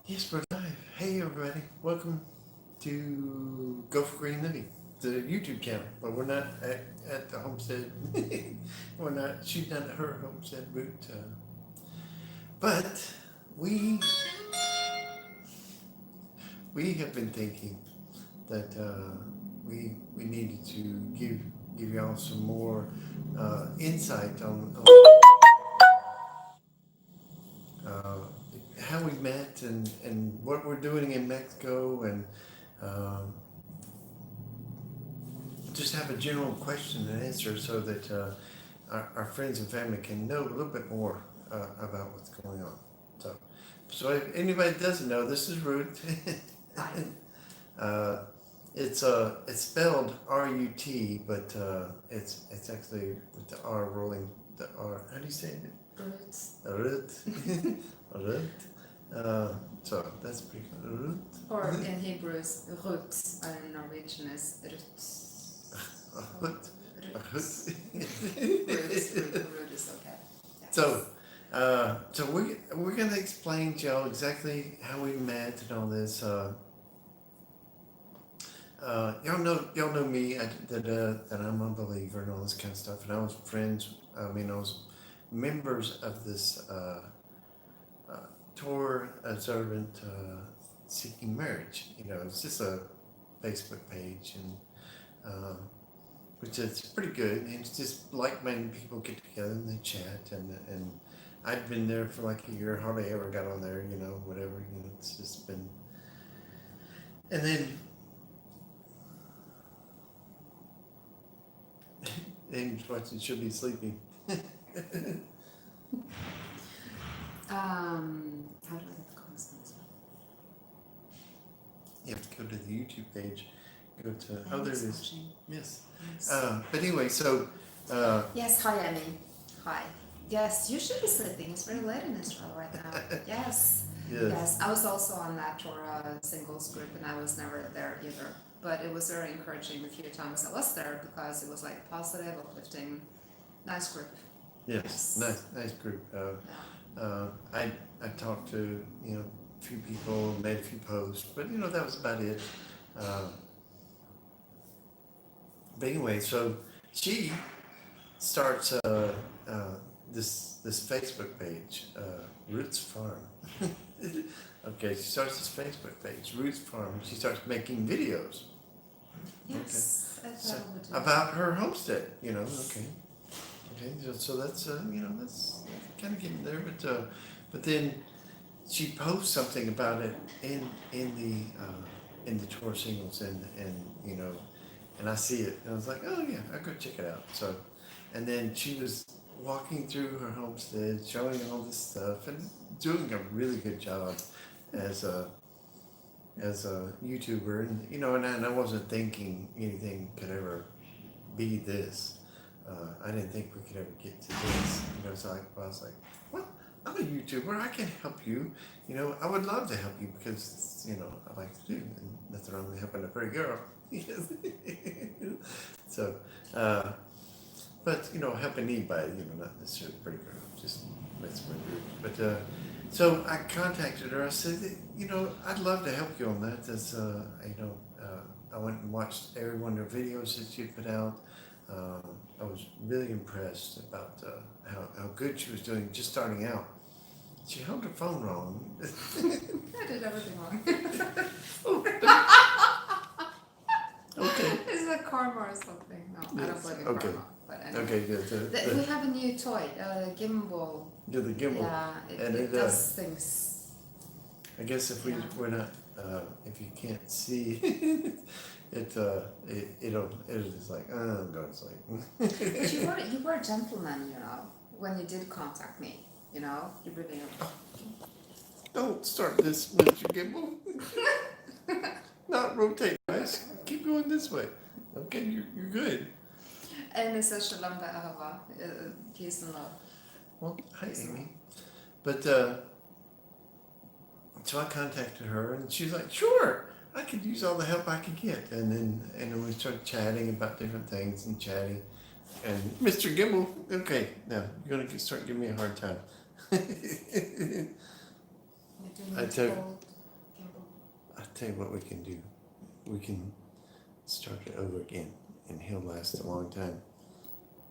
Yes, we're live. Hey, everybody. Welcome to Go for Green Living, the YouTube channel. But we're not at the homestead. We're not, she's not at her homestead route. But we we have been thinking that we needed to give y'all some more insight on uh, how we met and what we're doing in Mexico and um, just have a general question and answer so that our friends and family can know a little bit more about what's going on. So if anybody doesn't know, this is Ruth. uh, it's spelled R-U-T, but it's actually with the R rolling the R. How do you say it? Roots. Ruth. Ruth. So that's pretty good. Ruth. Or in Hebrew is roots, and in Norwegian is roots. Ruth. Roots. Root is okay. Yes. So we're gonna explain to y'all exactly how we met and all this. Y'all know me that I'm a believer and all this kind of stuff. And I was friends. I was members of this Torah observant seeking marriage. It's just a Facebook page and. Which is pretty good. And it's just like-minded people get together and they chat. And I'd been there for like a year, hardly ever got on there, whatever. It's just been. And then, Amy's watching, she'll be sleeping. How do I get the comments? You have to go to the YouTube page. Go to, Emmy's there it is. watching. Yes. Yes. But anyway, so. Yes, hi Emmy. Hi. Yes, you should be sleeping. It's very late in Israel right now. Yes. Yes. I was also on that Torah singles group and I was never there either. But it was very encouraging the few times I was there because it was like positive, uplifting, nice group. Yes. Nice group. I talked to, a few people, made a few posts, but that was about it. But anyway, so she starts this Facebook page, Roots Farm. Okay, she starts this Facebook page, Roots Farm. She starts making videos. Yes. Okay. So, about her homestead, Okay. So that's that's kind of getting there, but then she posts something about it in the tour singles and and I see it and I was like, oh yeah, I'll go check it out. So, and then she was walking through her homestead, showing all this stuff and doing a really good job as a YouTuber, and and I wasn't thinking anything could ever be this. I didn't think we could ever get to this. So I was like, well, I'm a YouTuber. I can help you. I would love to help you because I like to do, and nothing wrong with helping a pretty girl. So, but helping anybody, not necessarily a pretty girl, just that's my group. But so I contacted her. I said, I'd love to help you on that. That's I went and watched every one of her videos that she put out. I was really impressed about how good she was doing, just starting out. She held her phone wrong. I did everything wrong. Okay. Is that karma or something? No, yes. I don't believe in karma. But anyway. Okay, good. We have a new toy, gimbal. Yeah, the gimbal. Yeah, it does things. I guess if we're not, if you can't see, it'll just like, I'm going to sleep. But you were a gentleman, when you did contact me, you really. Don't start this, Mr. Gimbal. Not rotate, guys. Keep going this way. Okay, you're good. And it says shalom ba'ahava, peace and love. Well, hi, Amy. But so I contacted her, and she's like, "Sure, I could use all the help I could get." And then we started chatting about different things and chatting. And Mr. Gimbal, okay, now you're gonna start giving me a hard time. I took tell you what we can do. We can start it over again, and he'll last a long time.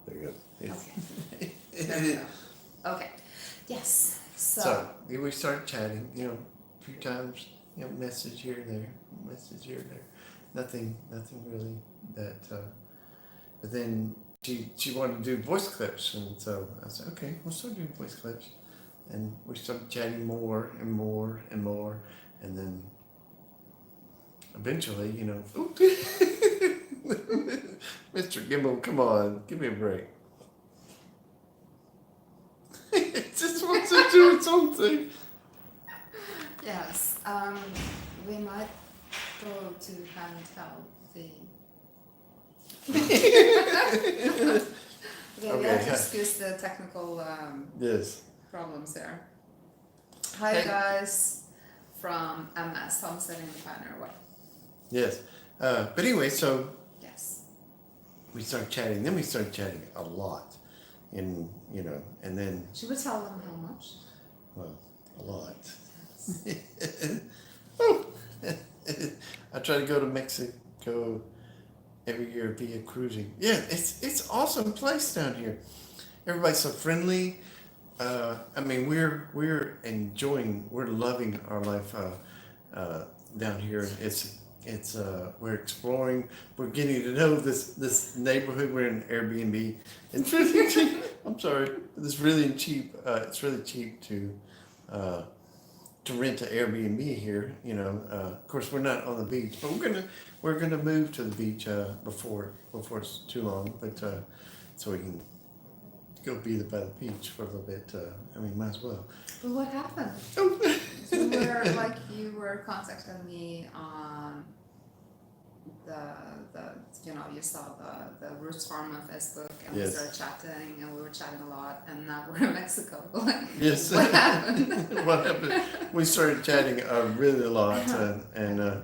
There you go. Okay. There we go. Okay. Yes. So we started chatting, a few times, message here and there, message here and there. Nothing really that. But then she wanted to do voice clips, and so I said, okay, we'll start doing voice clips, and we started chatting more and more and more, and then eventually, Mr. Gimbal, come on, give me a break. It just wants to do its own thing. Yes. We might go to handheld thing. Okay, we have to excuse the technical yes. problems there. Hi guys from MS, Homesteading the Pioneer Way. Yes. But anyway, so yes, we started chatting. Then we started chatting a lot, and and then should we tell them how much? well, a lot. Oh. I try to go to Mexico every year via cruising. Yeah, it's awesome place down here. Everybody's so friendly. We're enjoying, we're loving our life down here. It's we're exploring. We're getting to know this neighborhood. We're in Airbnb. It's really cheap. I'm sorry. It's really cheap. It's really cheap to rent an Airbnb here. Of course, we're not on the beach, but we're gonna move to the beach before it's too long. But so we can go be by the beach for a little bit. Might as well. But what happened? You were contacting me on you saw the Roots Farm on Facebook, and yes. we started chatting, and we were chatting a lot, and now we're in Mexico. Yes. What happened? What happened? We started chatting really a lot, and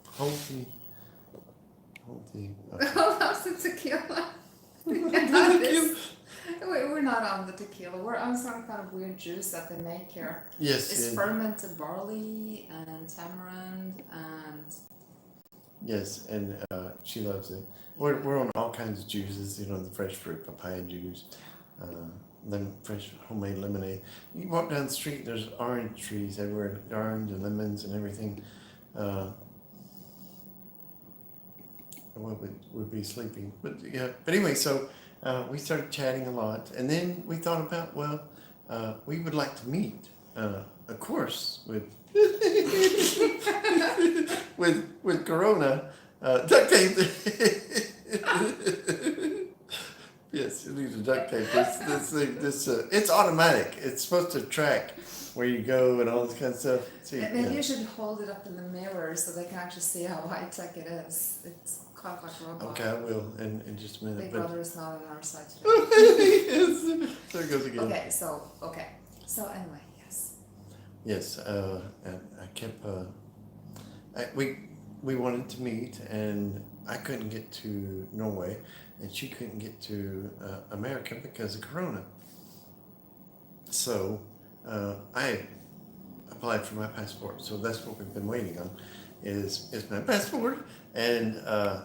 hold the. Oh, that's the tequila. We're not on the tequila. We're on some kind of weird juice that they make here. Yes. It's fermented barley and tamarind and. Yes, and she loves it. We're on all kinds of juices, the fresh fruit, papaya juice, fresh homemade lemonade. You walk down the street, there's orange trees everywhere, orange and lemons and everything. What would be sleeping, but yeah. But anyway, so we started chatting a lot, and then we thought about we would like to meet, of course, with. with Corona, duct tape. Yes, you need to duct tape. It's automatic. It's supposed to track where you go and all this kind of stuff. Maybe you should hold it up in the mirror so they can actually see how high tech it is. It's quite like a robot. Okay, I will in just a minute. Big Brother is not on our side today. Yes, there it goes again. Okay, so anyway. Yes, and I kept. We wanted to meet, and I couldn't get to Norway, and she couldn't get to America because of Corona. So I applied for my passport. So that's what we've been waiting on, is my passport, and I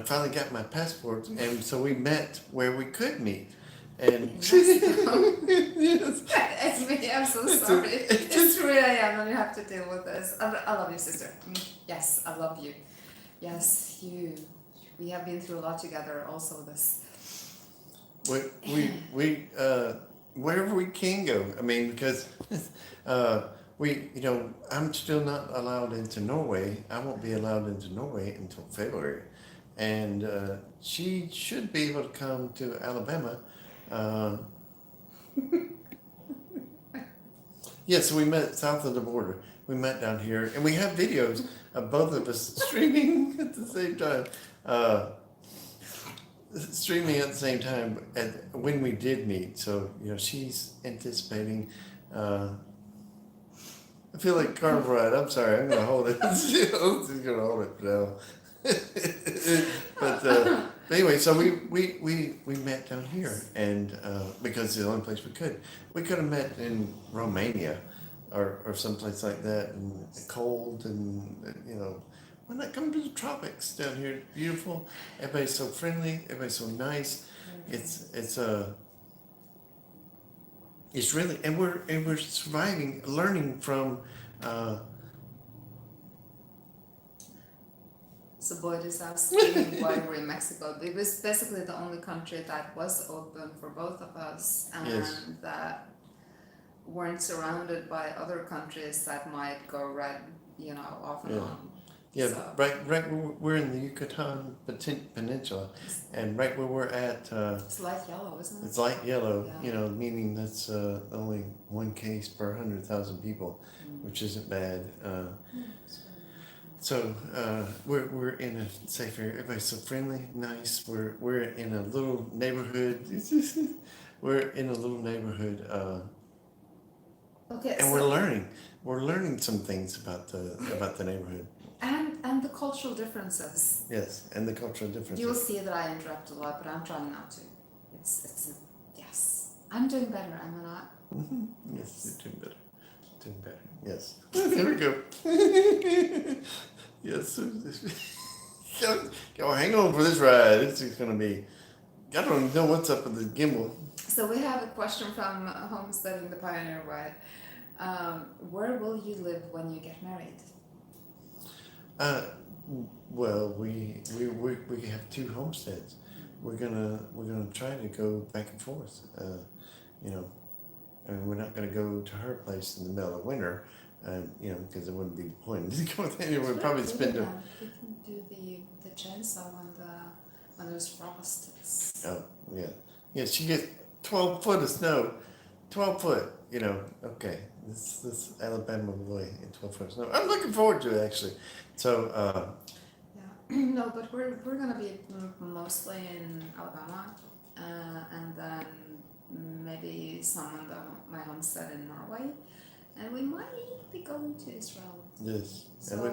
finally got my passport, and so we met where we could meet. And yes. It's me, I'm so sorry. It's 3 a.m. and you have to deal with this. I love you, sister. Yes, I love you. Yes, you. We have been through a lot together. Also, this. We wherever we can go. Because I'm still not allowed into Norway. I won't be allowed into Norway until February, and she should be able to come to Alabama. So we met south of the border. We met down here, and we have videos of both of us streaming at the same time. When we did meet. So she's anticipating. I feel like carnival ride. I'm sorry. I'm gonna hold it. She's gonna hold it now. But anyway, so we met down here, and because it's the only place we could have met in Romania, or someplace like that, and cold, and why not come to the tropics down here? It's beautiful. Everybody's so friendly. Everybody's so nice. It's really, and we're surviving, learning from. So Boyd is asking why we're in Mexico. It was basically the only country that was open for both of us, and Yes. that weren't surrounded by other countries that might go red, off and Yeah. on. Yeah, So, right. We're in the Yucatan Peninsula, and right where we're at, it's light yellow, isn't it? it's light yellow. Yeah. Meaning that's only one case per 100,000 people, which isn't bad. So we're in a safe area. Everybody's so friendly, nice. We're in a little neighborhood. We're in a little neighborhood, Okay, and so we're learning. We're learning some things about the neighborhood. and the cultural differences. Yes, and the cultural differences. You'll see that I interrupt a lot, but I'm trying not to. It's yes. I'm doing better, am I not? Mm-hmm. Yes, you're doing better. Doing better. Yes. There we go. Yes. Go hang on for this ride. This is gonna be. I don't even know what's up with the gimbal. So we have a question from Homesteading the Pioneer Way. Where will you live when you get married? Well, we have two homesteads. We're gonna try to go back and forth. And we're not gonna go to her place in the middle of winter, because it wouldn't be the point. We'd probably spend. We can do the chainsaw when there's frost. Oh yeah. She gets 12 foot of snow. 12 foot. Okay. This Alabama boy in 12 foot of snow. I'm looking forward to it actually. So. No, but we're gonna be mostly in Alabama, and then maybe some on my homestead in Norway, and we might be going to Israel. Yes, So, and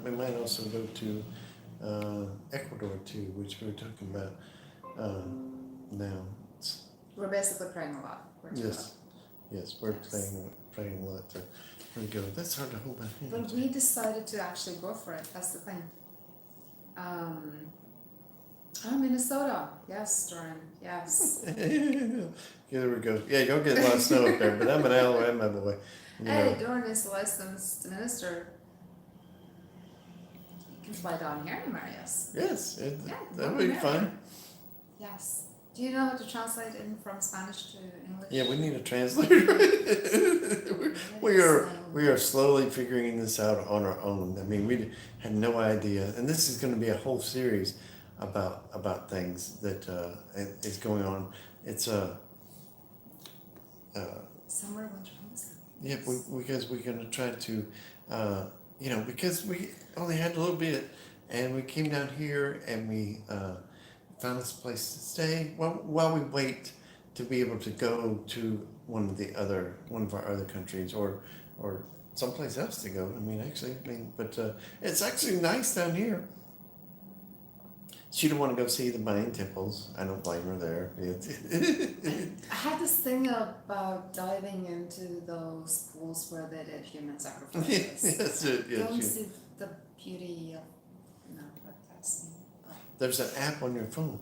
we might also go to Ecuador too, which we were talking about now. We're basically praying a lot. Yes, we're praying a lot. There we go. That's hard to hold my hand. But we decided to actually go for it. That's the thing. Minnesota. Yes, Doran. Yes. Yeah, there we go. Yeah, you'll get a lot of snow up there, but I'm an Alabama boy. Hey, Doran is a licensed minister. You can fly down here and marry us. Yes, Yeah, that would be fine. Yes. Do you know how to translate in from Spanish to English? Yeah, we need a translator. we are slowly figuring this out on our own. I mean, we had no idea, and this is going to be a whole series about things that is going on. It's Somewhere winter homes. yeah, because we're going to try to, because we only had a little bit, and we came down here and we found us a place to stay while we wait to be able to go to one of our other countries or someplace else to go. But it's actually nice down here. She don't want to go see the Mayan temples. I don't blame her there. I had this thing about diving into those pools where they did human sacrifices. That's it. Yeah, Don't see the beauty of but that's me. There's an app on your phone.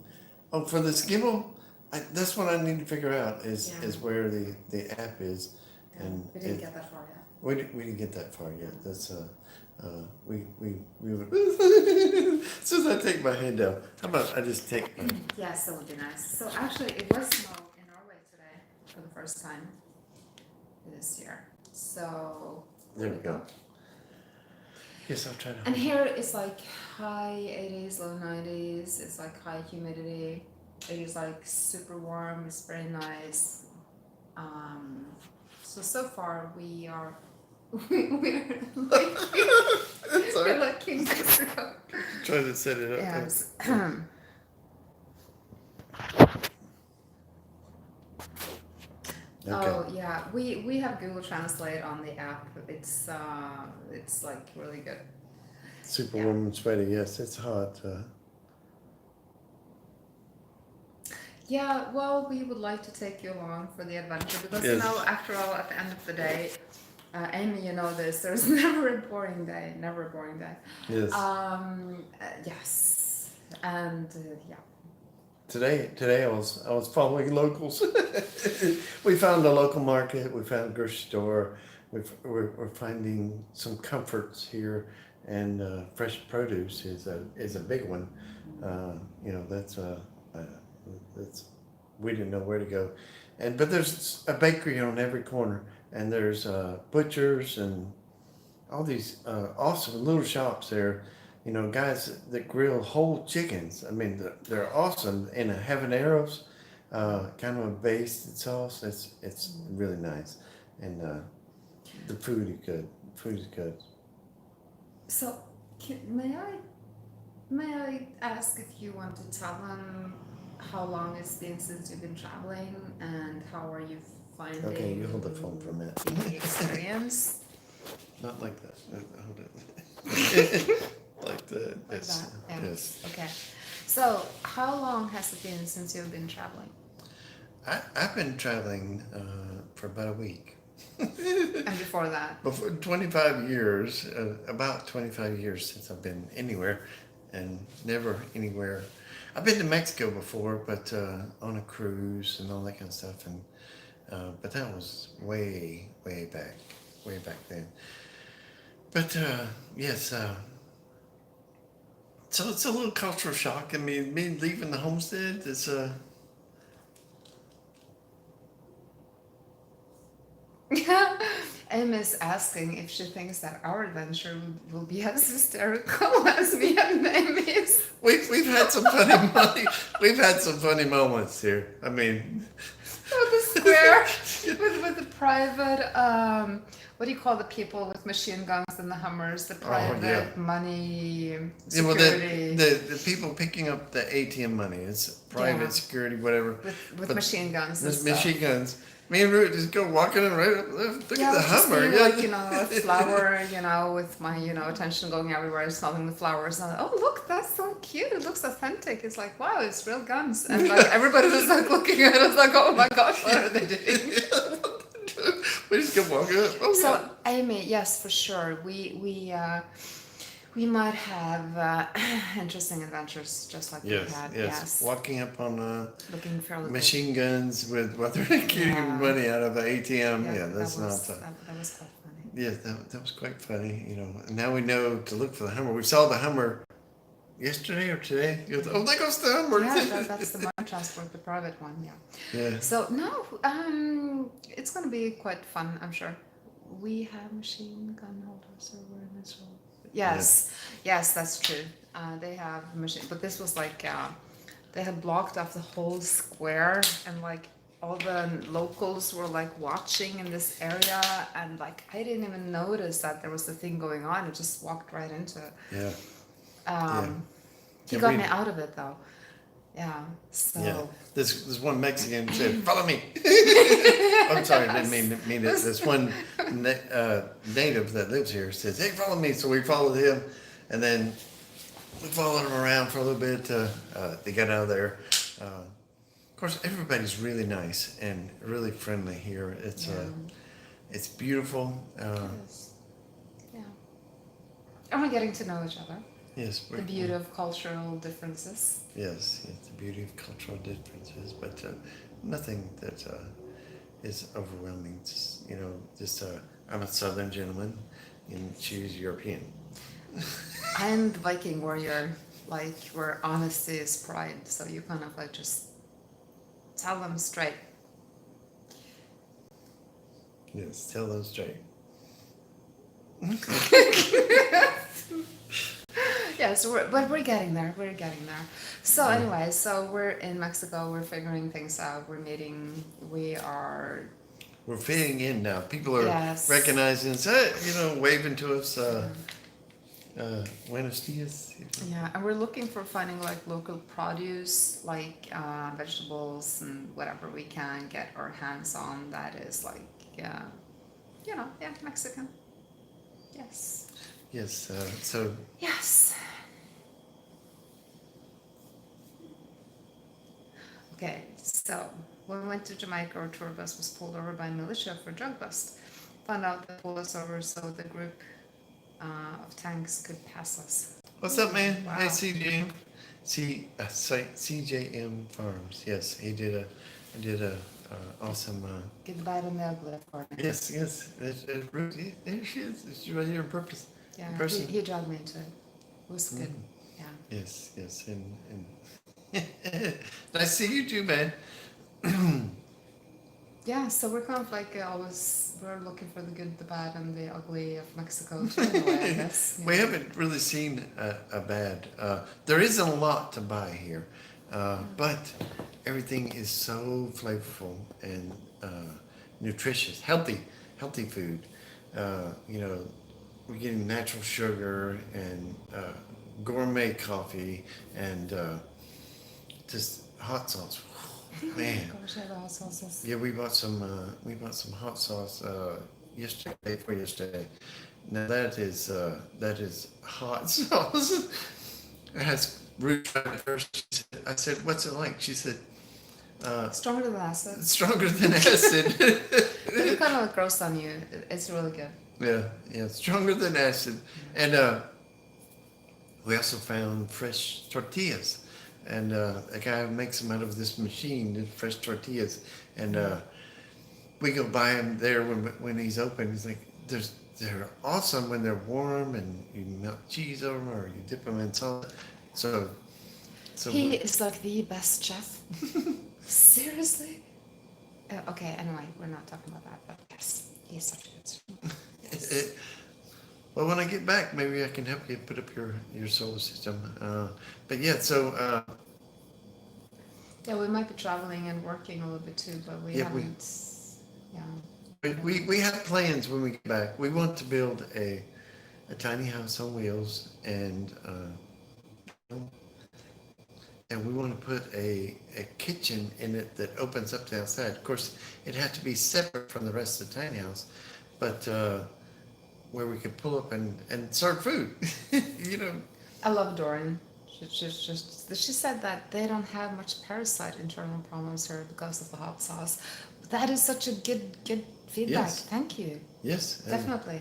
Oh, for this gimbal, that's what I need to figure out is where the app is. Yeah, And we didn't get that far yet. We didn't get that far yet. That's we would. As soon as I take my hand down, how about I just take my. Yes, that would be nice. So actually, it was snow in Norway today for the first time this year. So There we go. Yes, I'll try to. And here it's like high 80s, low 90s. It's like high humidity. It is like super warm. It's very nice. So far we are we're like kings of Mexico. Try to set it up. Yes. Okay. Oh yeah, we have Google Translate on the app. It's like really good. Super warm and sweaty. Yes, it's hot. Yeah, well, we would like to take you along for the adventure because Yes. after all, at the end of the day, Amy, you know this. There's never a boring day. Never a boring day. Yes. Yes, and yeah. Today I was following locals. We found a local market. We found a grocery store. We're finding some comforts here, and fresh produce is a big one. You know that's we didn't know where to go, but there's a bakery on every corner, and there's butchers and all these awesome little shops there. You know, guys that grill whole chickens. I mean, they're awesome in a habaneros, kind of a basted sauce. It's really nice, and the food is good. Food is good. So, may I ask if you want to tell them how long it's been since you've been traveling and how are you finding Okay, you hold the phone for a minute. the experience? Not like that. Hold it. Like that. Like Yes. that? Yeah. Yes. Okay. So, how long has it been since you've been traveling? I've been traveling for about a week. And before that? Before 25 years, about 25 years since I've been anywhere, and never anywhere. I've been to Mexico before, but on a cruise and all that kind of stuff, and but that was way back then. But yes, so it's a little cultural shock. I mean, me leaving the homestead is Em is asking if she thinks that our adventure will be as hysterical as me and Amy's. we've had some funny we've had some funny moments here. I mean, So the square with the private, what do you call the people with machine guns and the Hummers? The private yeah. money yeah, well, security the people picking up the ATM money, it's private Yeah. security, whatever. with but machine guns and stuff. Machine guns. Me and Root just go walking in right up. Look Yeah, at the just Hummer. being Yeah. like, you know, a flower, you know, with my, you know, attention going everywhere, smelling the flowers. And oh, look, that's so cute. It looks authentic. It's like, wow, it's real guns. And like everybody was like looking at us like, oh my gosh, what are they doing? We just kept walking up. Oh, So, Amy, yes, for sure. We might have interesting adventures just like we yes, had. yes. Walking up on Looking fairly good. machine guns with what they're getting Yeah. money out of an ATM. Yeah, that's that was, not. that was quite funny. Yeah, that was quite funny. You know, and now we know to look for the Hummer. We saw the Hummer yesterday or today. You go, oh, there goes the Hummer. Yeah, that's the money transport, the private one. Yeah. Yeah. So no, it's gonna be quite fun, I'm sure. We have machine gun holders over in Israel. Yes, yes, that's true. They have machine, but this was like they had blocked off the whole square, and like all the locals were like watching in this area, and like I didn't even notice that there was a thing going on. I just walked right into it. Yeah. He Yeah, got we- me out of it though. Yeah. So. Yeah. This one Mexican said, "Follow me." I'm sorry, I didn't mean it. This one native that lives here says, "Hey, follow me." So we followed him, and then we followed him around for a little bit. They got out of there. Of course, everybody's really nice and really friendly here. It's beautiful. Yes. Yeah. And we're getting to know each other. Yes, The beauty of cultural differences. Yes, the beauty of cultural differences, but nothing that is overwhelming. Just, you know, I'm a Southern gentleman, and she's European. I'm the Viking warrior, like where honesty is pride. So you kind of like just tell them straight. Yes, tell them straight. Yeah, so we're getting there. We're getting there. So anyway, so we're in Mexico. We're figuring things out. We're meeting. We're fitting in now. People are Yes. recognizing us, you know, waving to us. Buenos dias. Yeah, and we're looking for finding like local produce, like vegetables and whatever we can get our hands on that is like, Mexican. Yes. Yes. So Yes. Okay, so when we went to Jamaica, our tour bus was pulled over by militia for drug bust. found out the pull us over so the group of tanks could pass us. What's up, man? Wow. Hey, CJM. CJM Farms. Yes, he did a awesome. Good, bad, and the ugly for me. Yes. There she is. She's right here on purpose. Yeah, In person. he dragged me into it. It was good. Yeah. Yes, and nice to see you too, man. Yeah, so we're kind of like always, we're looking for the good, the bad, and the ugly of Mexico too, in a way, I guess. We haven't really seen a bad. There isn't a lot to buy here, but everything is so flavorful and nutritious, healthy food. We're getting natural sugar and gourmet coffee and just hot sauce. Man, Gosh, I have hot sauces. yeah, we bought some hot sauce yesterday. Now that is hot sauce. It has root at first. I said, "What's it like?" She said, Stronger than acid. "Stronger than acid." But it kind of grows on you. It's really good. Yeah, stronger than acid. And we also found fresh tortillas. And a guy makes them out of this machine, the fresh tortillas. And we go buy them there when he's open. He's like, they're awesome when they're warm, and you melt cheese over them, or you dip them in salt. So He is like the best chef. Seriously? Okay, anyway, we're not talking about that, but yes, he's such a good chef. Well, when I get back, maybe I can help you put up your solar system. But yeah, so Yeah, we might be traveling and working a little bit too, but we haven't. we have plans when we get back. We want to build a tiny house on wheels, and we want to put a kitchen in it that opens up to the outside. Of course, it had to be separate from the rest of the tiny house, but where we could pull up and serve food. I love Dorian. She said that they don't have much parasite internal problems here because of the hot sauce. That is such a good feedback. Yes. Thank you. Yes, Definitely.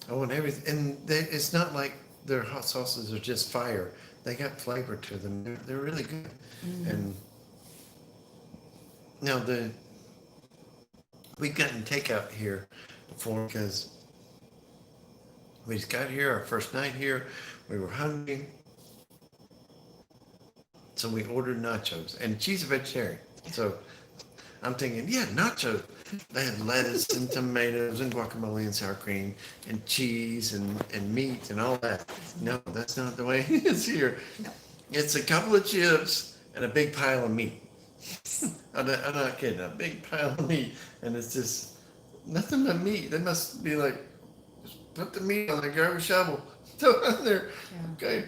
And everything, and it's not like their hot sauces are just fire. They got flavor to them. They're really good. Mm. And now we've gotten takeout here before because we just got here our first night here. We were hungry, so we ordered nachos. And she's a vegetarian, so I'm thinking, yeah, nachos. They had lettuce and tomatoes and guacamole and sour cream and cheese and meat and all that. No, that's not the way it is here. No. It's a couple of chips and a big pile of meat. I'm not kidding. A big pile of meat, and it's just nothing but meat. They must be like, just put the meat on the garbage shovel, throw it in there. Yeah. Okay.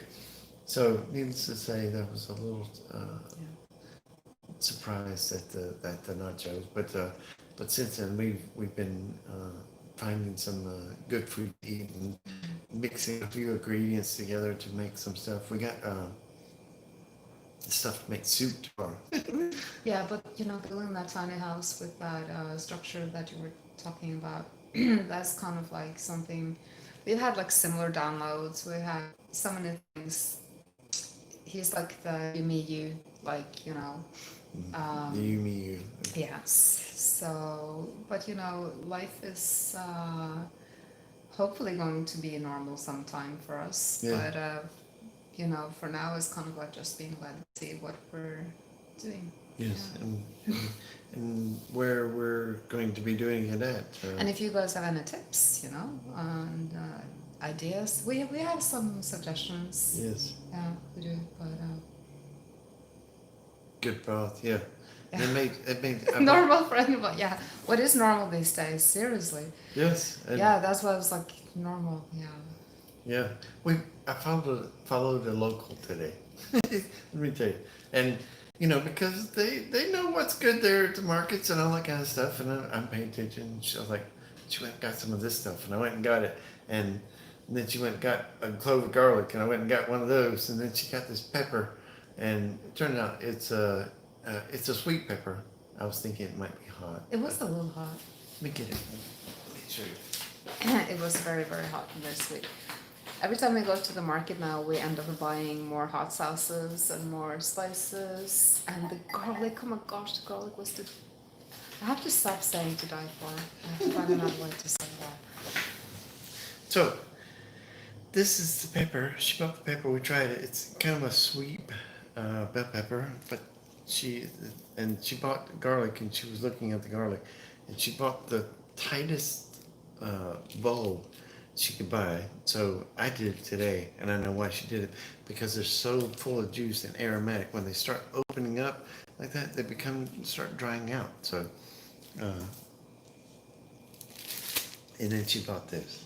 So, needless to say, that was a little surprised at the nachos, but since then we've been finding some good food to eat and mixing a few ingredients together to make some stuff. We got stuff to make soup tomorrow. Yeah, but building that tiny house with that structure that you were talking about, that's kind of like something. We've had like similar downloads. We had so many things. He's like the you, like You. Yes. So, but life is hopefully going to be normal sometime for us. Yeah. But for now it's kind of like just being led to see what we're doing. Yes, Yeah. and where we're going to be doing it at. And if you guys have any tips, and ideas, we have some suggestions. Yes. Yeah, we do. But Good broth, yeah. It made normal for anybody. Yeah. What is normal these days? Seriously. Yes. Yeah, that's why I was like normal. Yeah. Yeah. I followed a local today. Let me tell you. And because they know what's good there at the markets and all that kind of stuff, and I'm paying attention. She was like, she went and got some of this stuff, and I went and got it, and then she went and got a clove of garlic, and I went and got one of those, and then she got this pepper, and it turned out it's a sweet pepper. I was thinking it might be hot. It was a little hot. Let me get it. Let me show you. It was very, very hot this week. Every time we go to the market now, we end up buying more hot sauces and more spices. And the garlic, oh my gosh, the garlic was the... I have to stop saying to die for. I have to find another way to say that. So, this is the pepper. She bought the pepper. We tried it. It's kind of a sweet bell pepper, but she bought garlic, and she was looking at the garlic, and she bought the tightest bowl she could buy. So I did it today, and I know why she did it, because they're so full of juice and aromatic. When they start opening up like that, they start drying out. So, and then she bought this.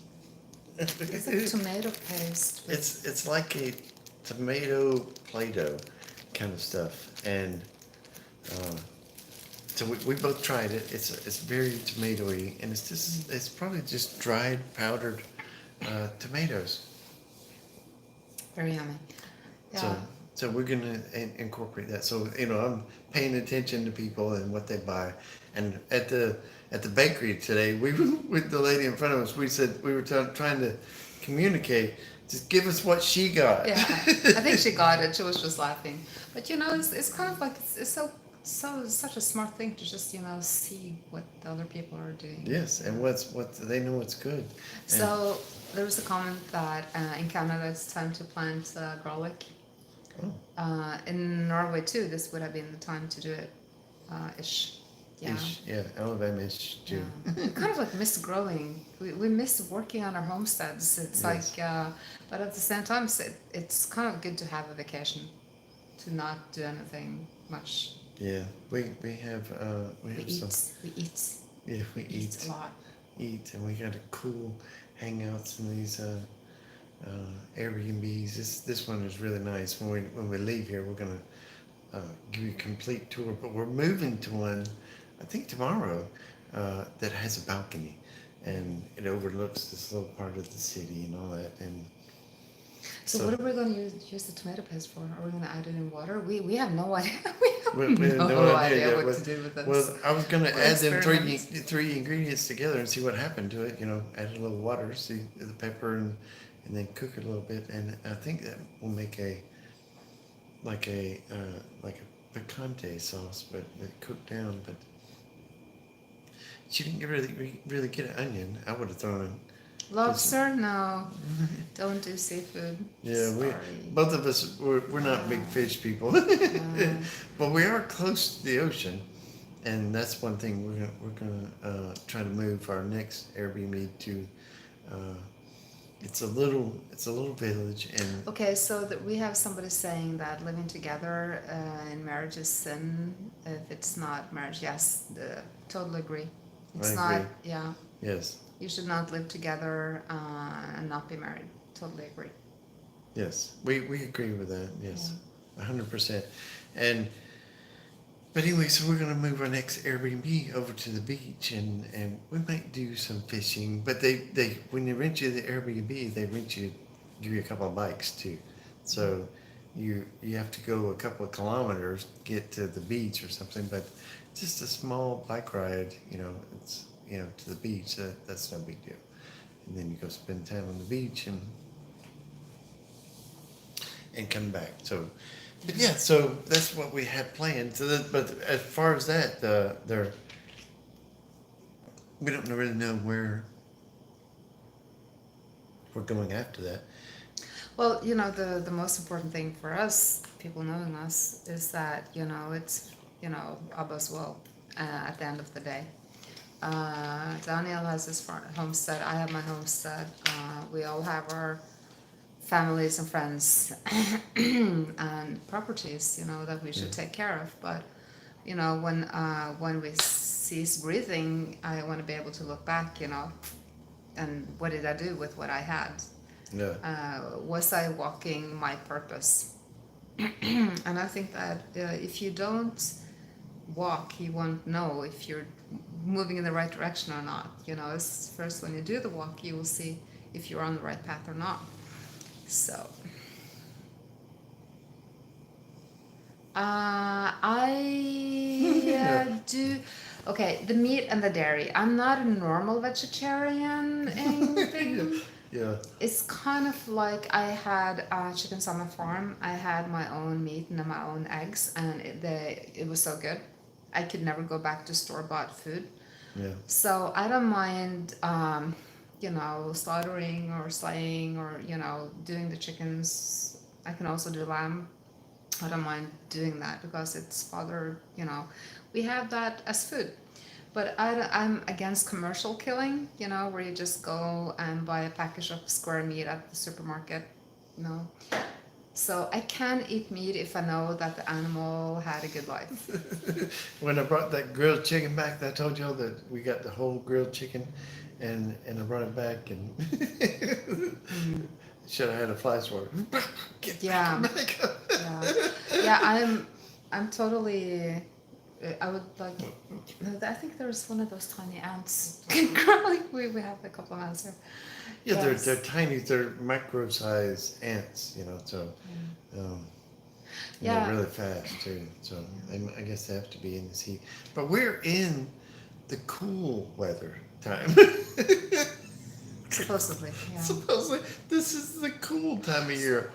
It's like tomato paste. It's like a tomato Play-Doh kind of stuff, and so we both tried it. It's very tomatoey, and it's probably just dried powdered tomatoes. Very yummy. Yeah. So we're gonna incorporate that. So I'm paying attention to people and what they buy, and at the bakery today, we with the lady in front of us, we said we were trying to communicate. Just give us what she got. Yeah, I think she got it. She was just laughing. But it's kind of like it's such a smart thing to just see what the other people are doing. Yes, and what they know what's good. So there was a comment that in Canada it's time to plant garlic. Oh. In Norway too, this would have been the time to do it. Ish. Yeah. Ish, yeah, Alabama-ish too. Yeah. We kind of like miss growing. We miss working on our homesteads. It's Yes. like, but at the same time, it's kind of good to have a vacation, to not do anything much. Yeah, we have We eat. We eat. Yeah, we eat a lot. and we got a cool hangouts in these Airbnbs. This one is really nice. When we leave here, we're gonna give you a complete tour. But we're moving to one, I think tomorrow, that has a balcony, and it overlooks this little part of the city and all that. And So what are we going to use the tomato paste for? Are we going to add it in water? We have no idea. We have no idea what to do with this. Well, I was going to add them experiments. three ingredients together and see what happened to it. Add a little water, see the pepper, and then cook it a little bit. And I think that will make like a picante sauce, but cooked down. But she didn't really get an onion. I would have thrown it. Lobster? No. Don't do seafood. Yeah, Sorry. both of us we're not big fish people, but we are close to the ocean, and that's one thing we're gonna try to move our next Airbnb to. It's a little village, and Okay, so that we have somebody saying that living together in marriage is sin if it's not marriage. Yes, totally agree. It's I not. agree. Yeah. yes, You should not live together and not be married. Totally agree. yes, we agree with that. Yes, 100%. But anyway, so we're gonna move our next Airbnb over to the beach, and we might do some fishing. But they when they rent you the Airbnb, they give you a couple of bikes too. So you have to go a couple of kilometers to get to the beach or something. But just a small bike ride, it's to the beach. That's no big deal. And then you go spend time on the beach and come back. So. But yeah, so that's what we had planned. But as far as that, we don't really know where we're going after that. Well, the most important thing for us, people knowing us, is that it's Abba's will at the end of the day. Daniel has his homestead. I have my homestead. We all have our families and friends and properties, that we should take care of. But, when we cease breathing, I want to be able to look back, and what did I do with what I had? Yeah. Was I walking my purpose? And I think that if you don't walk, you won't know if you're moving in the right direction or not. It's first when you do the walk, you will see if you're on the right path or not. So, I do. Okay, the meat and the dairy. I'm not a normal vegetarian thing. Yeah. It's kind of like I had chickens on my farm. I had my own meat and my own eggs, and it was so good. I could never go back to store bought food. Yeah. So I don't mind, slaughtering or slaying or, doing the chickens. I can also do lamb. I don't mind doing that because it's we have that as food. But I'm against commercial killing, where you just go and buy a package of square meat at the supermarket, you know. So I can eat meat if I know that the animal had a good life. When I brought that grilled chicken back, I told y'all that we got the whole grilled chicken, and I brought it back and should have had a fly swatter. Get Yeah. back. Yeah, yeah. I'm totally. I would like. I think there's one of those tiny ants crawling. We have a couple of ants here. Yeah, Yes. they're tiny. They're micro-sized ants, so and Yeah. they're really fast too. So I guess they have to be in this heat. But we're in the cool weather time. Supposedly, yeah. Supposedly, this is the cool time of year.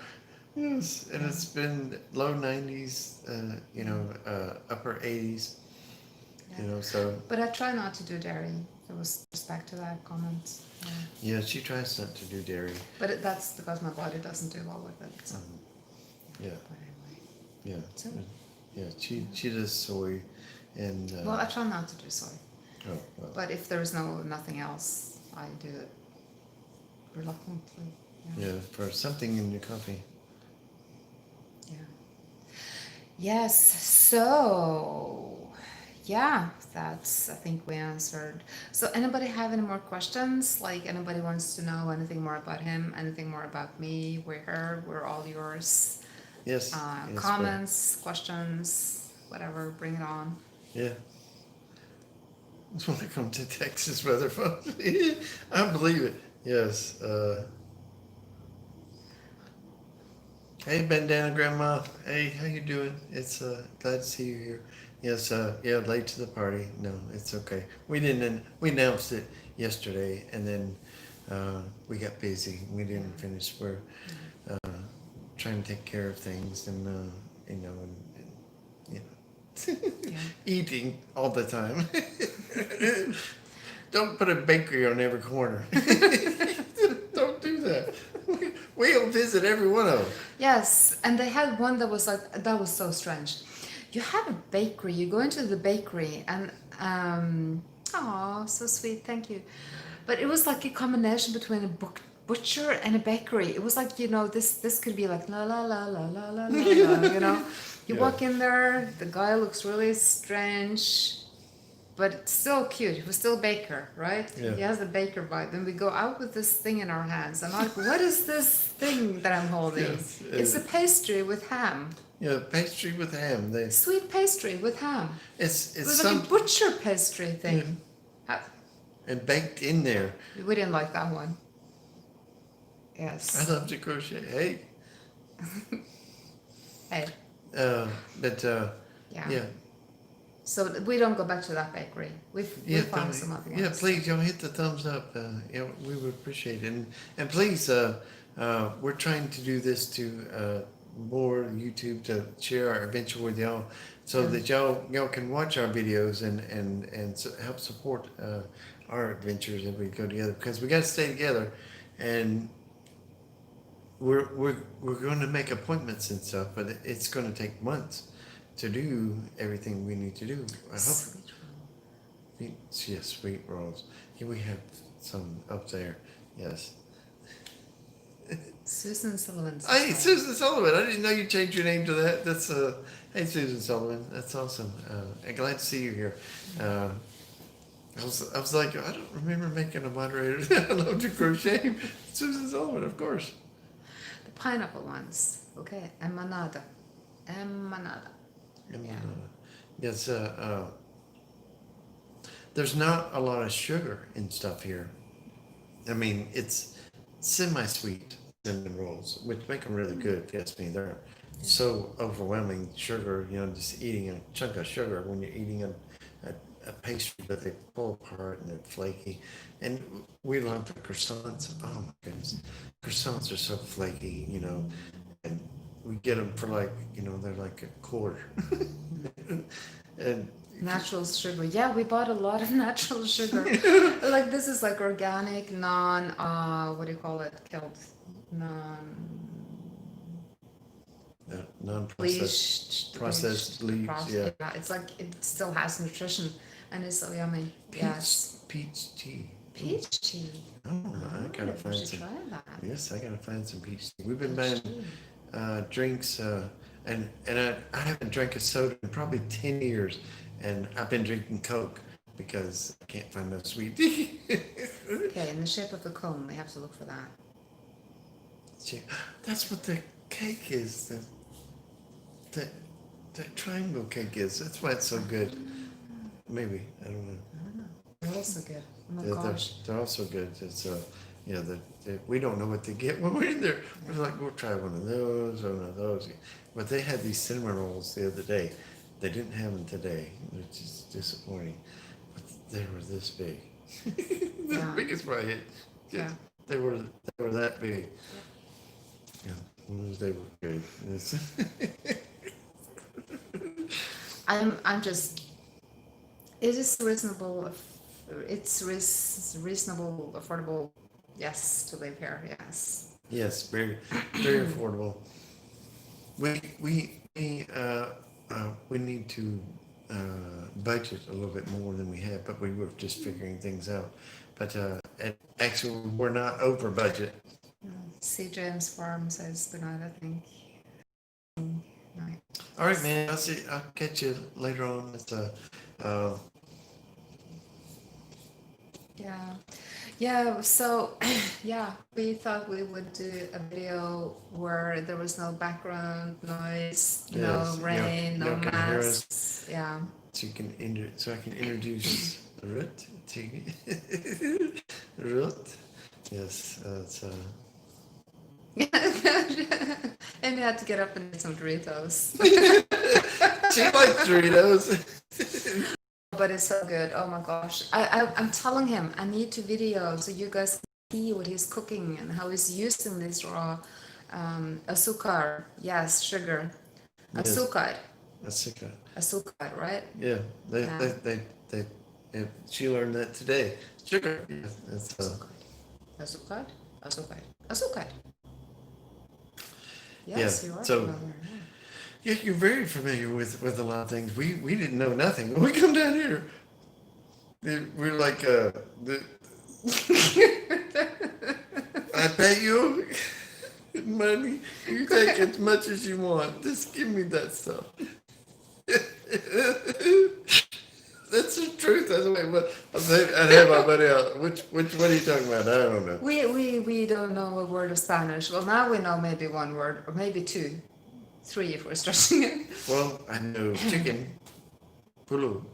Yes, and it's been low 90s, upper 80s, Yeah. so. But I try not to do dairy. It was just back to that comment. Yeah, she tries not to do dairy. But that's because my body doesn't do well with it. So. Yeah, But anyway. yeah. So. Yeah, she does soy and. Well, I try not to do soy. Oh, well. But if there's nothing else, I do it reluctantly. Yeah, for something in your coffee. Yeah. Yes. So, yeah, that's, I think we answered. So, anybody have any more questions? Like, anybody wants to know anything more about him, anything more about me? we're all yours. Yes. Yes, Comments, questions, whatever, bring it on. Yeah. Just want to come to Texas weather, folks. I believe it. Yes. Hey, bandana grandma. Hey, how you doing? It's glad to see you here. Yes. Yeah, late to the party. No, it's okay. We didn't. We announced it yesterday, and then we got busy. We didn't finish. We're trying to take care of things, and Yeah. eating all the time. Don't put a bakery on every corner. Don't do that. We'll visit every one of them. Yes, and they had one that was like, that was so strange. You have a bakery, you go into the bakery and oh, so sweet, thank you. But it was like a combination between a butcher and a bakery. It was like, this could be like la la la la la la la, You Yeah. walk in there, the guy looks really strange, but it's still cute. He was still a baker, right? Yeah. He has the baker vibe. And we go out with this thing in our hands. I'm like, what is this thing that I'm holding? Yes, It's a pastry with ham. Yeah, pastry with ham. Sweet pastry with ham. It's It was some like a butcher pastry thing. and baked in there. We didn't like that one. I Yes. love to crochet. Hey. Hey. But Yeah. yeah. So we don't go back to that bakery. We found some other ones. Yeah, please, y'all hit the thumbs up. We would appreciate it. And please, we're trying to do this to more YouTube to share our adventure with y'all, so that y'all can watch our videos and help support our adventures as we go together, because we got to stay together, and we're going to make appointments and stuff, but it's going to take months to do everything we need to do. I hope. Yes, sweet rolls. Yeah, we have some up there. Yes. Susan Sullivan's. Hey, Susan Sullivan. I didn't know you changed your name to that. That's hey, Susan Sullivan. That's awesome. I'm glad to see you here. I was like, I don't remember making a moderator. I love to crochet. Susan Sullivan, of course. The pineapple ones. Okay. Emanada. And, Yeah. yes. There's not a lot of sugar in stuff here. I mean, it's semi-sweet cinnamon rolls, which make them really good. If you ask me, they're so overwhelming sugar. Just eating a chunk of sugar when you're eating a pastry, but they pull apart and they're flaky. And we love the croissants. Oh my goodness, croissants are so flaky, and we get them for like, they're like a quarter. And Natural sugar. Yeah, we bought a lot of natural sugar. Like this is like organic, non what do you call it? Killed non non-processed processed leaves. Yeah, yeah, it's like it still has nutrition and it's so yummy. Yes. peach tea. Peach tea. Oh, I gotta We find should some. try that. Yes, I gotta find some peach tea. We've been Peach buying tea. drinks, and I haven't drank a soda in probably 10 years, and I've been drinking Coke because I can't find no sweet tea. Okay, in the shape of a cone, we have to look for that. That's what the cake is. The, that triangle cake is. That's why it's so good. Maybe, I don't know. I don't know. They're also good. Oh my They're, gosh. they're also good. It's we don't know what to get when we're in there. We're like, we'll try one of those. But they had these cinnamon rolls the other day. They didn't have them today, which is disappointing. But they were this big. The Yeah. biggest my head. Yeah. They were that big. Yeah, they were good. I'm just. It is reasonable. It's reasonable, affordable. Yes, to live here. Yes. Yes, very, very affordable. We need to budget a little bit more than we have, but we were just figuring things out. But and actually, we're not over budget. C. James Farm says good night, I think. Night. All right, man. I'll catch you later on. It's Yeah, so yeah, we thought we would do a video where there was no background noise, no Yes, rain, no can hear us. masks. Yeah. So I can introduce Ruth to you. Ruth. Yes, And we had to get up and eat some Doritos. She likes Doritos. But it's so good. Oh my gosh. I'm telling him I need to video so you guys can see what he's cooking and how he's using this raw azúcar. Yes, sugar. Yes. Azúcar. Azúcar. Azúcar, right? Yeah, she learned that today. Sugar. Yeah, that's Azúcar. Azúcar. Azúcar. Yes, yeah. you are So familiar. yeah, you're very familiar with a lot of things. We didn't know nothing. When we come down here, we're like I pay you money. You take as much as you want. Just give me that stuff. That's the truth. That's the way. I'd have my money out. Which what are you talking about? I don't know. We don't know a word of Spanish. Well, now we know maybe one word or maybe two, three if we're stretching it. Well, I know chicken. Pulu.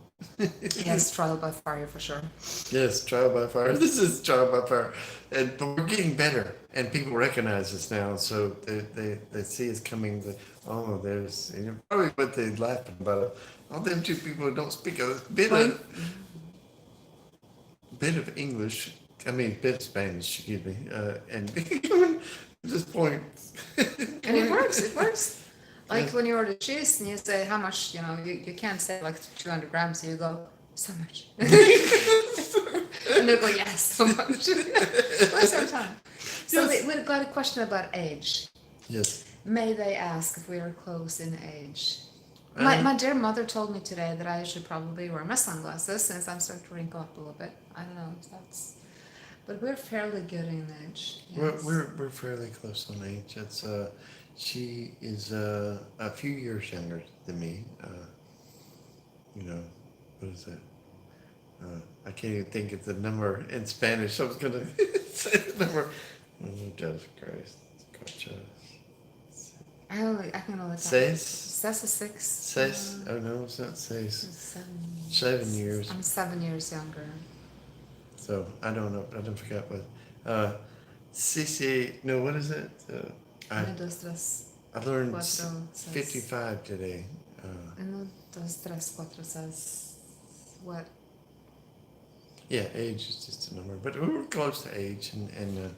Yes, trial by fire for sure. Yes, trial by fire. This is trial by fire, but we're getting better, and people recognize us now. So they see us coming. There's probably what they're laughing about. All them two people who don't speak a bit of English. I mean, bit of Spanish. Excuse me. And this point. And it works. It works. Like Yes. when you order cheese and you say how much, you can't say like 200 grams. You go so much, and they go yes, so much. Most of the time. So Yes. we've got a question about age. Yes. May they ask if we are close in age? Um, My dear mother told me today that I should probably wear my sunglasses since I'm starting to wrinkle up a little bit. I don't know if that's, but we're fairly good in age. Yes. We're fairly close on age. It's she is a few years younger than me. What is that? I can't even think of the number in Spanish. I was gonna say the number. Oh, Jesus Christ! Gotcha. I can only Seis? That's a six. Seis? Oh no, it's not seis. 7. 7 years. I'm 7 years younger. So I don't know. I don't forget what. CC. No, what is it? Uno, dos, tres, I learned cuatro, seis. 55 today. Uno, dos, tres, cuatro, seis. What? Yeah, age is just a number, but we were close to age, and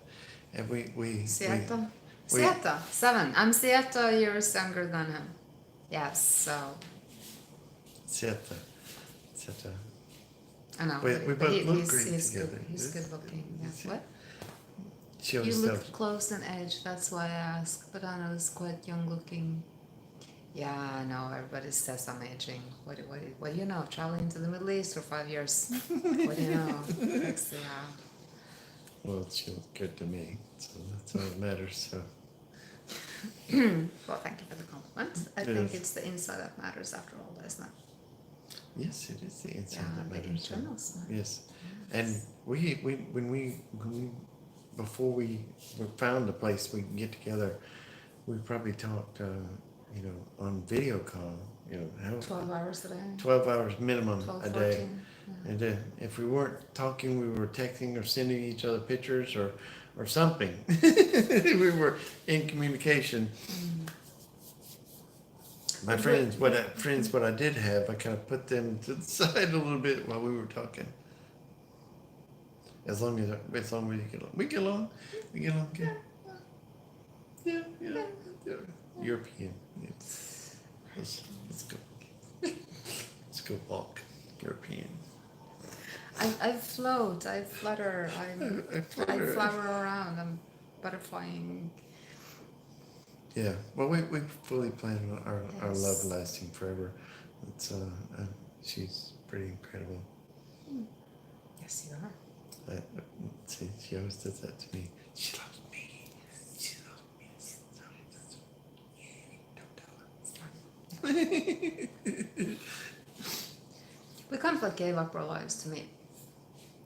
Siete. we 7. I'm 7 years younger than him. Yes, so Seta, Seta. I know. We But both look great he's together. good. He's good looking. Yeah. What? She You always look tells. close in age. That's why I asked. But Anna is quite young looking. Yeah, I know. Everybody says I'm aging. What do you know? Traveling to the Middle East for 5 years. What do you know? That's, yeah. Well, she looks good to me, so that's all that matters. So. Well, thank you for the compliment. I It think is. it's the inside that matters after all, isn't it? Yes, it is the inside Yeah, that the matters. So, internals matter. yes, and when we before we found a place we can get together, we probably talked, on video call. 12 hours a day. 12 hours minimum 12, a day. 14. Yeah. And then if we weren't talking, we were texting or sending each other pictures or something. We were in communication. My friends, what I did have, I kind of put them to the side a little bit while we were talking. As long as we get along, we get along good. Yeah. European. Let's go. Let's go walk. European. I float, I flutter, I I flutter. flower around, I'm butterflying. Yeah. Well, we fully plan on our love Yes. lasting forever. It's she's pretty incredible. Yes, you are. See, she always does that to me. She loves me. She loves me. Don't tell her. We kind of like gave up our lives to meet.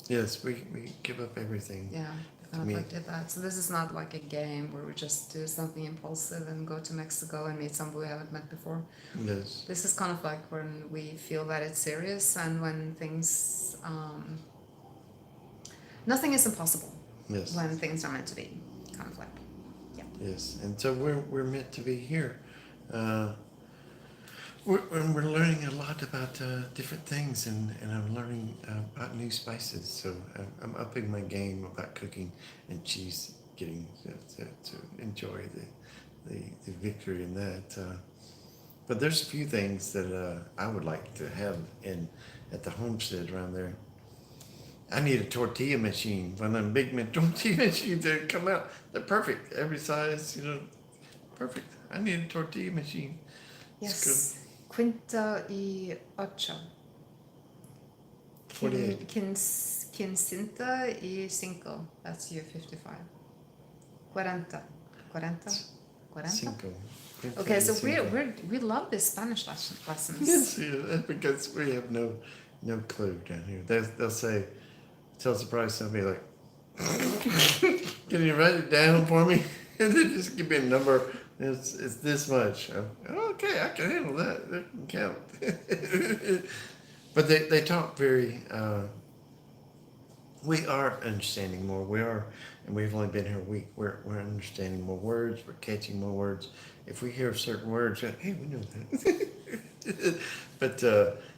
Yes, we give up everything. Yeah, we kind of like did that. So this is not like a game where we just do something impulsive and go to Mexico and meet somebody we haven't met before. Yes. This is kind of like when we feel that it's serious and when things, nothing is impossible. Yes. When things are meant to be, kind of like, yeah. Yes, and so we're meant to be here. We're learning a lot about different things, and I'm learning about new spices. So I'm upping my game about cooking, and she's getting to enjoy the victory in that. But there's a few things that I would like to have at the homestead around there. I need a tortilla machine. One of them big tortilla machines that come out. They're perfect, every size. Perfect. I need a tortilla machine. Yes. Quinta y ocho. 48. Quincinta y cinco. That's you 55. 40. 40? Cinco. Okay, so Cinco. we love this Spanish lessons. Yes, yeah, because we have no clue down here. They'll say, tell us the price, I'll be like, can you write it down for me? And then just give me a number. It's this much. Okay, I can handle that. That can count. But they talk very. We are understanding more. We are, and we've only been here a week. We're understanding more words. We're catching more words. If we hear certain words, hey, we know that. But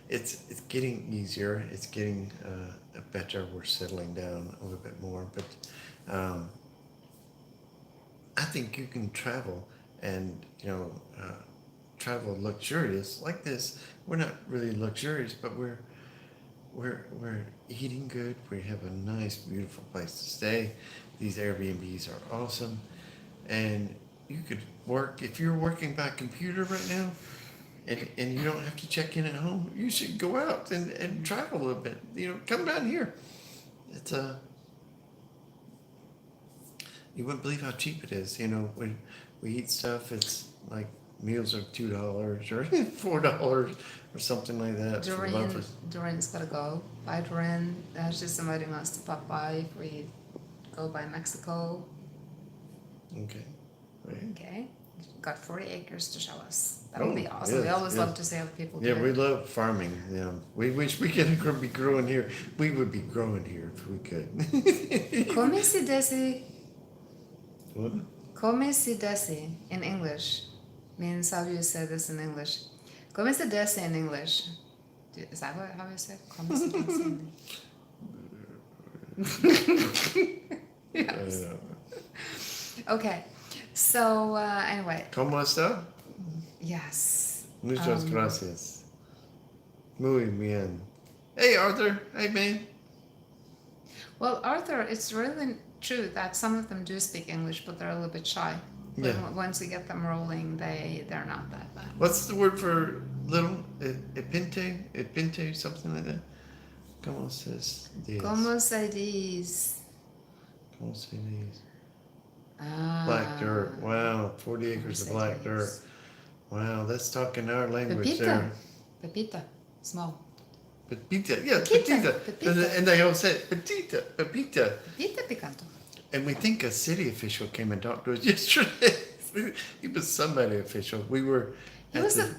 it's getting easier. It's getting better. We're settling down a little bit more. But I think you can travel and travel luxurious like this. We're not really luxurious, but we're eating good. We have a nice, beautiful place to stay. These Airbnbs are awesome, and you could work if you're working by computer right now, and you don't have to check in at home. You should go out and travel a little bit. Come down here. It's you wouldn't believe how cheap it is. When we eat stuff, it's like meals are $2 or $4 or something like that. Doreen's gotta go. Bye, Doreen. She's inviting us to pop by if we go by Mexico. Okay. Right. Okay. Got 40 acres to show us. That would be awesome. Yes, We always yes. love to see other people do Yeah, it. we love farming. We wish we could be growing here. We would be growing here if we could. Come si desi. What? Come si desi in English means how do you say this in English? Come si desi in English. Is that how you say it? Come si desi. Yes. Okay. So anyway. ¿Cómo está? Yes. Muchas gracias. Muy bien. Hey, Arthur. Hey, man. Well, Arthur, it's really true that some of them do speak English, but they're a little bit shy. But Yeah. once you get them rolling, they're not that bad. What's the word for little? Epinte, something like that? ¿Cómo se dice? ¿Cómo se dice? ¿Cómo se dice? Ah, Black dirt. Wow, 40 acres of black dirt. Wow, that's talking our language there. Pepita. Small. Pepita. Yeah, Pepita. And they all said, Pepita. Pepita picante. And we think a city official came and talked to us yesterday. He was somebody official. We were. He was did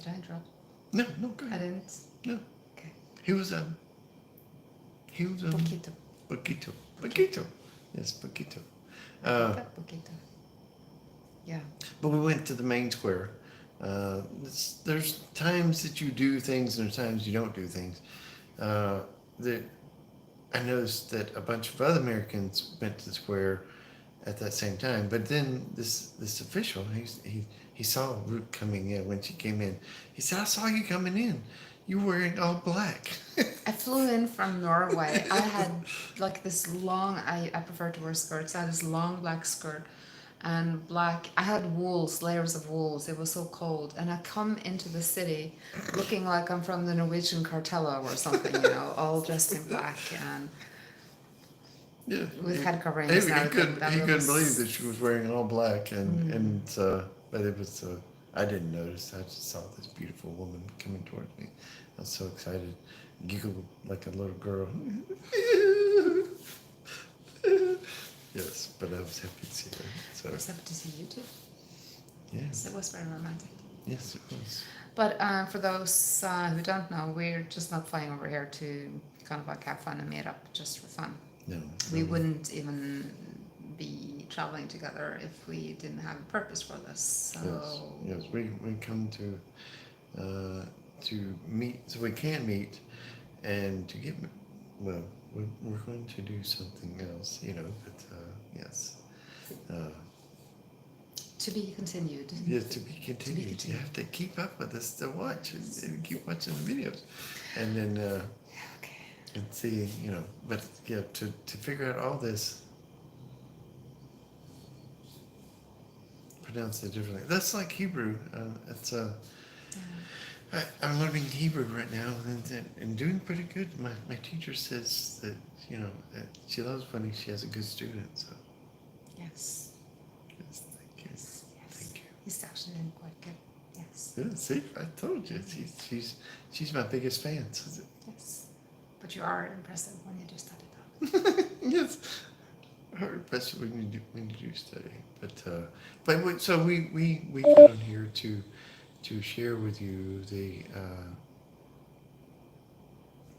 I interrupt? No, go ahead. I didn't. No. Okay. He was Poquito. Poquito. Yes, Poquito. Poquito. Yeah. But we went to the main square. There's times that you do things and there's times you don't do things. I noticed that a bunch of other Americans went to the square at that same time. But then this official, he saw Ruth coming in when she came in. He said, "I saw you coming in. You were wearing all black." I flew in from Norway. I had like this long, I prefer to wear skirts. I had this long black skirt and black, I had layers of wools. It was so cold. And I come into the city looking like I'm from the Norwegian cartella or something, all dressed in black and with head coverings. He couldn't believe that she was wearing all black but it was, I didn't notice. I just saw this beautiful woman coming towards me. I was so excited. Giggled like a little girl. Yes, but I was happy to see her. So. I was happy to see you too. Yes. It was very romantic. Yes, it was. But for those who don't know, we're just not flying over here to kind of like have fun and meet up just for fun. No. We wouldn't even be traveling together if we didn't have a purpose for this. So yes. We come to meet, so we can meet, and to get we're going to do something else, But yes. To be continued. Yes, to be continued. You have to keep up with us to watch and keep watching the videos, and then and see, But yeah, to figure out all this. Pronounce it differently. That's like Hebrew. I'm learning Hebrew right now and doing pretty good. My teacher says that that she loves when she has a good student. So yes, thank you. Yes. Thank you. He's actually doing quite good. Yes. Yeah, see, I told you, she's my biggest fan. So yes, but you are impressive when you do study that. Yes, especially when you do study. So we got on here to share with you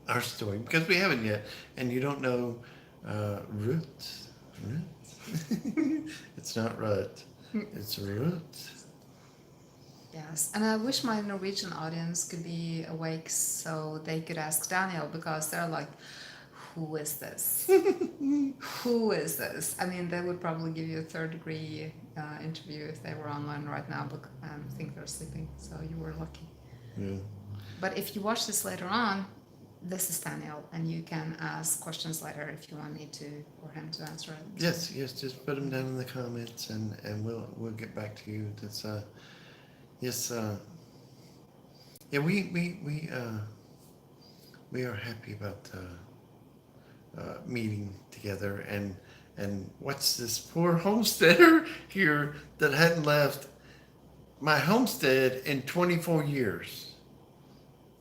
our story because we haven't yet, and you don't know Ruth. It's not Rut. It's Ruth. Yes, and I wish my Norwegian audience could be awake so they could ask Daniel because they're like, who is this? Who is this? I mean, they would probably give you a third-degree interview if they were online right now, but I think they're sleeping, so you were lucky. Yeah. But if you watch this later on, this is Daniel, and you can ask questions later if you want me to or him to answer it. Yes, just put them down in the comments, and we'll get back to you. That's yeah, we are happy about meeting together and what's this poor homesteader here that hadn't left my homestead in 24 years.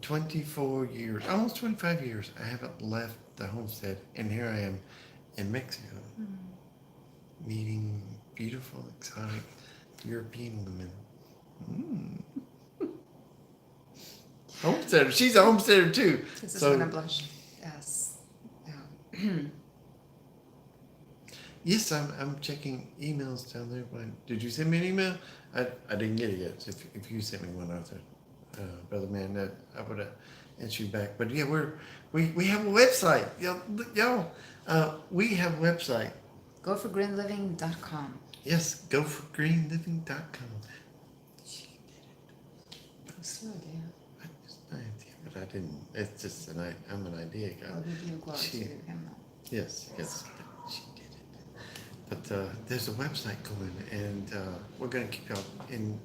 24 years, almost 25 years, I haven't left the homestead, and here I am in Mexico, meeting beautiful, exotic European women. Homesteader, she's a homesteader too. This is when I blush. Yes. Yeah. Yes, I'm checking emails down there. Did you send me an email? I didn't get it yet. If you sent me one, Arthur, brother man, that I would have answer you back. But yeah, we have a website. We have a website. Goforgreenliving.com. Yes, goforgreenliving.com. She did it. So, dear. I just an idea, but I didn't. It's just I'm an idea guy. Well, we give glory to him. Yes, she did it. But there's a website going, and we're going to keep y'all in.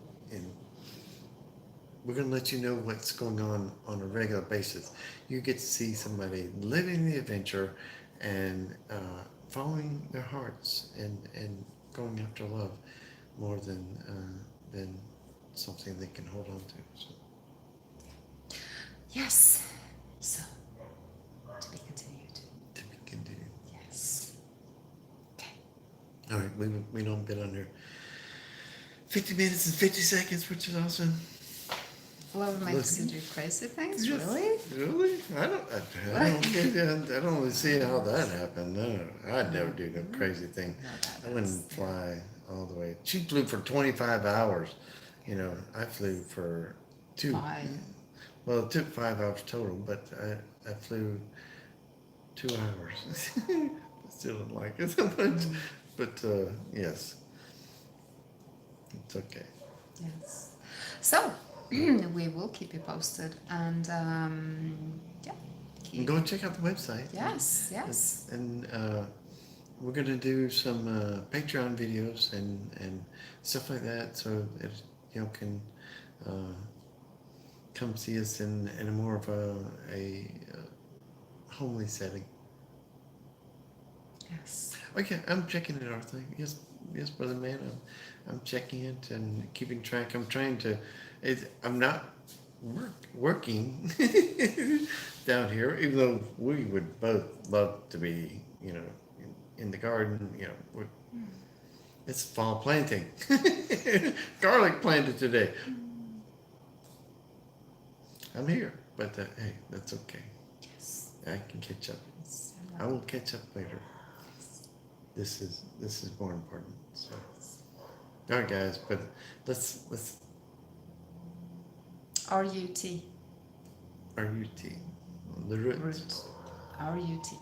We're going to let you know what's going on a regular basis. You get to see somebody living the adventure and following their hearts and going after love more than something they can hold on to. So. Yes. So, to be continued. To be continued. Yes. Okay. All right, we don't been under 50 minutes and 50 seconds, which is awesome. Love makes you do crazy things, Yes. really? Really? I don't really see how that happened. No, I'd never do no crazy thing. No, I wouldn't fly all the way. She flew for 25 hours. You know, I flew for 2. 5. Well, it took 5 hours total, but I flew 2 hours. I still don't like it so much. But yes, it's okay. Yes. So, we will keep you posted, and yeah. Go and check out the website. Yes, yes. And we're gonna do some Patreon videos and stuff like that, so that y'all can come see us in a more of a homely setting. Yes. Okay, I'm checking it, Arthur. Yes, brother man. I'm checking it and keeping track. I'm trying to. I'm not working down here, even though we would both love to be, in the garden. It's fall planting. Garlic planted today. I'm here, but hey, that's okay. Yes. I can catch up. Yes. I will catch up later. This is more important. So, all right, guys, but let's R-U-T. R-U-T, the root. R-U-T.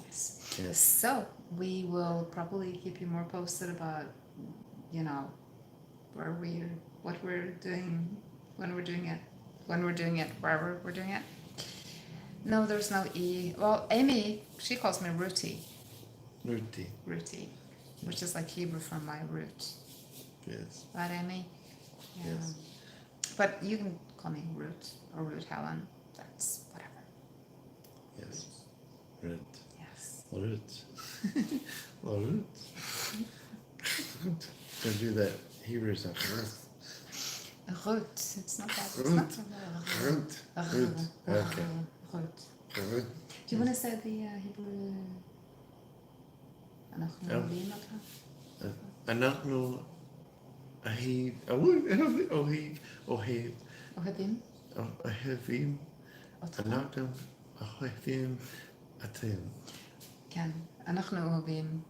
Yes. Yes. So we will probably keep you more posted about, what we're doing, when we're doing it, wherever we're doing it. No, there's no E. Well, Amy, she calls me Ruti. Ruti, which is like Hebrew for my root. Yes. Right, Amy? Yeah. Yes. But you can call me Root or Root Helen. That's whatever. Yes. Root. Yes. Root. Root. Don't do that. Hebrew is not Root. It's not that. It's Root. not root. Root. Okay. Root. Root. Do you want to say the Hebrew? אנחנו אהיב, אוהבים, אנחנו אוהבים אתם. כן, אנחנו אוהבים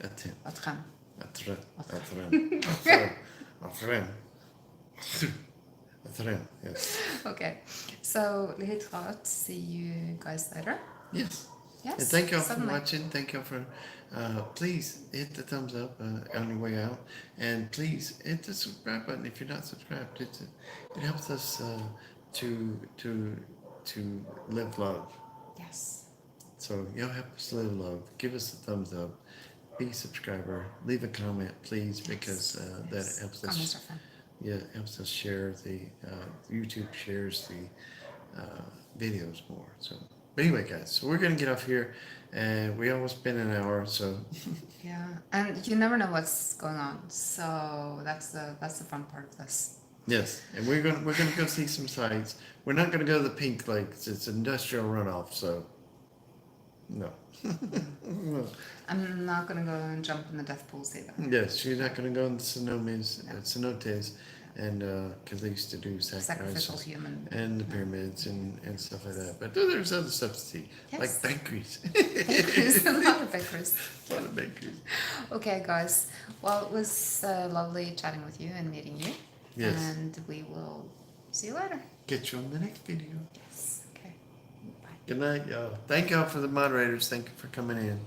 אתם. אתכם. אתכם, yes. Okay, so להתראות. See you guys later. Yes. Yes. And thank y'all for suddenly. watching. Thank y'all for, please hit the thumbs up on your way out. And please hit the subscribe button if you're not subscribed. It helps us to live love. Yes. So y'all help us live love. Give us a thumbs up. Be a subscriber. Leave a comment, please, because that helps us. Comments are fun. Yeah, it helps us share the YouTube shares the videos more. So, but anyway, guys, so we're gonna get off here, and we almost been an hour. So Yeah, and you never know what's going on. So that's the fun part of this. yes, and we're gonna go see some sites. We're not gonna go to the Pink Lakes. It's industrial runoff. So no. No. I'm not gonna go and jump in the death pools either. Yes, she's not gonna go in the cenotes, and because they used to do Sacrificial sacrifices human. and the pyramids and stuff like that. But there's other stuff to see, Yes. like bakeries. Bakeries, a lot of bakeries. A lot of bakeries. Okay, guys. Well, it was lovely chatting with you and meeting you. Yes. And we will See you later. Get you on the next video. Yes. Okay. Bye. Good night, y'all. Thank y'all for the moderators. Thank you for coming in.